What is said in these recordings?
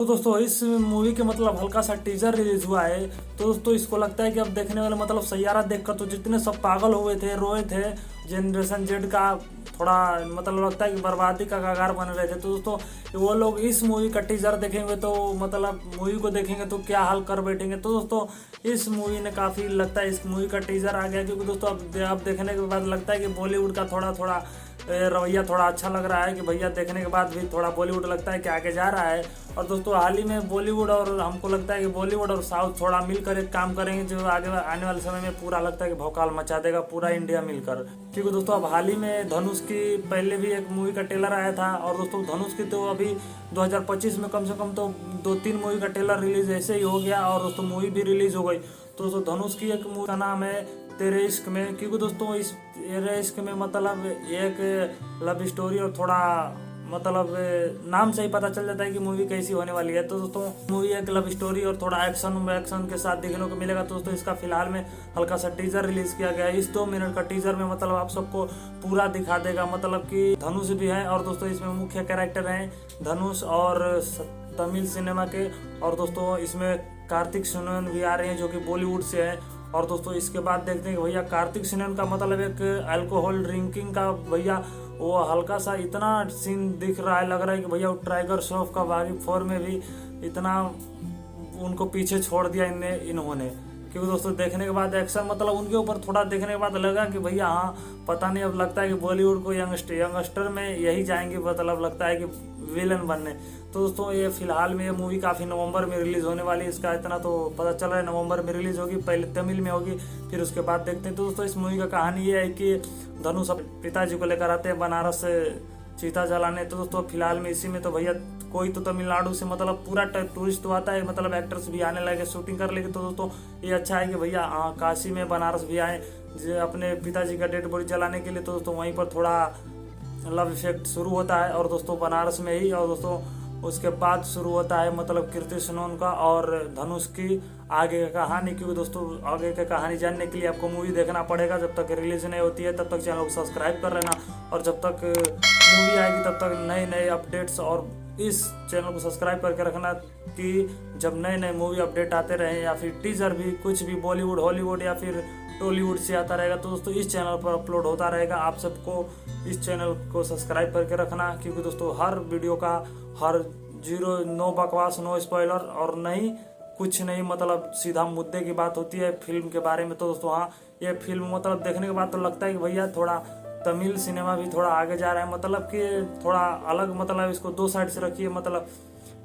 तो दोस्तों इस मूवी के मतलब हल्का सा टीजर रिलीज हुआ है। तो दोस्तों इसको लगता है कि अब देखने वाले मतलब सैयारा देखकर तो जितने सब पागल हुए थे, रोए थे, जनरेशन जेड का थोड़ा मतलब लगता है कि बर्बादी का कगार बन रहे थे। तो दोस्तों वो लोग इस मूवी का टीजर देखेंगे तो मतलब मूवी को देखेंगे तो क्या हाल कर बैठेंगे। तो दोस्तों इस मूवी ने काफ़ी लगता है इस मूवी का टीजर आ गया, क्योंकि दोस्तों अब देखने के बाद लगता है कि बॉलीवुड का थोड़ा थोड़ा रवैया थोड़ा अच्छा लग रहा है कि भैया देखने के बाद भी थोड़ा बॉलीवुड लगता है कि आगे जा रहा है। और दोस्तों हाल ही में बॉलीवुड और हमको लगता है कि बॉलीवुड और साउथ थोड़ा मिलकर एक काम करेंगे जो आगे आने वाले समय में पूरा लगता है कि भौकाल मचा देगा पूरा इंडिया मिलकर। क्योंकि दोस्तों अब हाल ही में धनुष की पहले भी एक मूवी का ट्रेलर आया था, और दोस्तों धनुष की तो अभी 2025 में कम से कम तो 2-3 मूवी का ट्रेलर रिलीज ऐसे ही हो गया, और दोस्तों मूवी भी रिलीज हो गई। तो दोस्तों धनुष की एक मूवी का नाम है तेरे इश्क में, क्योंकि दोस्तों इस तेरे इश्क में मतलब एक लव स्टोरी और थोड़ा मतलब नाम से ही पता चल जाता है कि मूवी कैसी होने वाली है। तो दोस्तों मूवी एक लव स्टोरी और थोड़ा एक्शन के साथ देखने को मिलेगा। तो दोस्तों इसका फिलहाल में हल्का सा टीजर रिलीज किया गया है। इस 2 मिनट का टीजर में मतलब आप सबको पूरा दिखा देगा, मतलब कि धनुष भी है, और दोस्तों इसमें मुख्य कैरेक्टर हैं धनुष और तमिल सिनेमा के, और दोस्तों इसमें कार्तिक सुनन भी आ रहे हैं जो कि बॉलीवुड से है। और दोस्तों इसके बाद देखते हैं कि भैया कार्तिक सुनन का मतलब एक अल्कोहल ड्रिंकिंग का भैया वो हल्का सा इतना सीन दिख रहा है, लग रहा है कि भैया वो टाइगर श्रॉफ का भागी 4 में भी इतना उनको पीछे छोड़ दिया इन्होंने। क्योंकि दोस्तों देखने के बाद एक्शन मतलब उनके ऊपर थोड़ा देखने के बाद लगा कि भैया हाँ पता नहीं, अब लगता है कि बॉलीवुड को यंगस्टर में यही जाएंगे, मतलब लगता है कि विलन बनने। तो दोस्तों ये फिलहाल में ये मूवी काफ़ी नवंबर में रिलीज होने वाली है, इसका इतना तो पता चल रहा है नवंबर में रिलीज होगी, पहले तमिल में होगी फिर उसके बाद देखते हैं। तो दोस्तों इस मूवी का कहानी ये है कि धनुष अपने पिताजी को लेकर आते हैं बनारस से चीता जलाने। तो दोस्तों फिलहाल में इसी में तो भैया कोई तो तमिलनाडु से मतलब पूरा टूरिस्ट तो आता है, मतलब एक्टर्स भी आने लगे शूटिंग कर लेंगे। तो दोस्तों ये अच्छा है कि भैया काशी में बनारस भी आए अपने पिताजी का डेड बॉडी जलाने के लिए। तो दोस्तों वहीं पर थोड़ा लव इफेक्ट शुरू होता है, और दोस्तों बनारस में ही, और दोस्तों उसके बाद शुरू होता है मतलब कीर्ति सुनन का और धनुष की आगे का कहानी। क्योंकि दोस्तों आगे की कहानी जानने के लिए आपको मूवी देखना पड़ेगा, जब तक रिलीज नहीं होती है तब तक चैनल को सब्सक्राइब कर लेना, और जब तक मूवी आएगी तब तक नए नए अपडेट्स और इस चैनल को सब्सक्राइब करके रखना कि जब नए नए मूवी अपडेट आते रहे या फिर टीजर भी कुछ भी बॉलीवुड हॉलीवुड या फिर टॉलीवुड से आता रहेगा तो दोस्तों इस चैनल पर अपलोड होता रहेगा। आप सबको इस चैनल को सब्सक्राइब करके रखना, क्योंकि दोस्तों हर वीडियो का हर नो बकवास नो स्पॉइलर और नहीं कुछ नहीं, मतलब सीधा मुद्दे की बात होती है फिल्म के बारे में। तो दोस्तों हाँ ये फिल्म मतलब देखने के बाद तो लगता है कि भैया थोड़ा तमिल सिनेमा भी थोड़ा आगे जा रहा है, मतलब कि थोड़ा अलग, मतलब इसको 2 साइड से रखिए, मतलब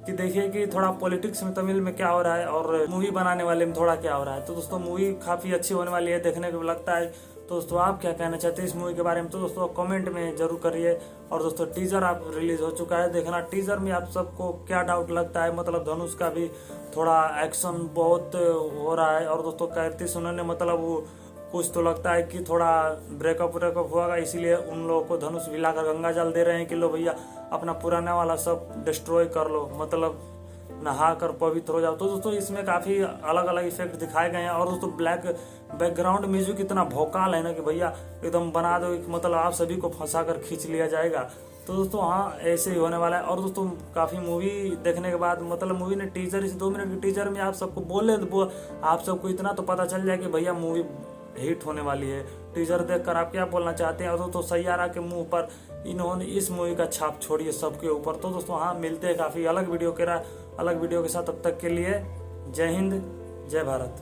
कि देखिए कि थोड़ा पॉलिटिक्स में तमिल में क्या हो रहा है और मूवी बनाने वाले में थोड़ा क्या हो रहा है। तो दोस्तों मूवी काफ़ी अच्छी होने वाली है, देखने को लगता है। तो दोस्तों आप क्या कहना चाहते हैं इस मूवी के बारे में, तो दोस्तों कमेंट में जरूर करिए। और दोस्तों टीजर आप रिलीज हो चुका है, देखना टीजर में आप सबको क्या डाउट लगता है, मतलब धनुष का भी थोड़ा एक्शन बहुत हो रहा है, और दोस्तों कीर्ति सुनन ने मतलब वो कुछ तो लगता है कि थोड़ा ब्रेकअप हुआ, इसीलिए उन लोगों को धनुष भी लाकर गंगा जल दे रहे हैं कि लो भैया अपना पुराना वाला सब डिस्ट्रॉय कर लो, मतलब नहा कर पवित्र हो जाओ। तो दोस्तों इसमें काफ़ी अलग अलग इफेक्ट दिखाए गए हैं, और दोस्तों ब्लैक बैकग्राउंड म्यूजिक इतना भौकाल है ना कि भैया एकदम बना दो, मतलब आप सभी को फंसा कर खींच लिया जाएगा। तो दोस्तों हाँ ऐसे ही होने वाला है। और दोस्तों काफ़ी मूवी देखने के बाद मतलब मूवी ने टीजर, इस 2 मिनट के टीजर में आप सबको आप सबको इतना तो पता चल जाए कि भैया मूवी हिट होने वाली है। टीजर देखकर आप क्या बोलना चाहते हैं, और दोस्तों सैयारा के मुंह पर इन्होंने इस मूवी का छाप छोड़ी है सबके ऊपर। तो दोस्तों हाँ मिलते हैं काफ़ी अलग वीडियो के साथ, तब तक के लिए जय हिंद जय भारत।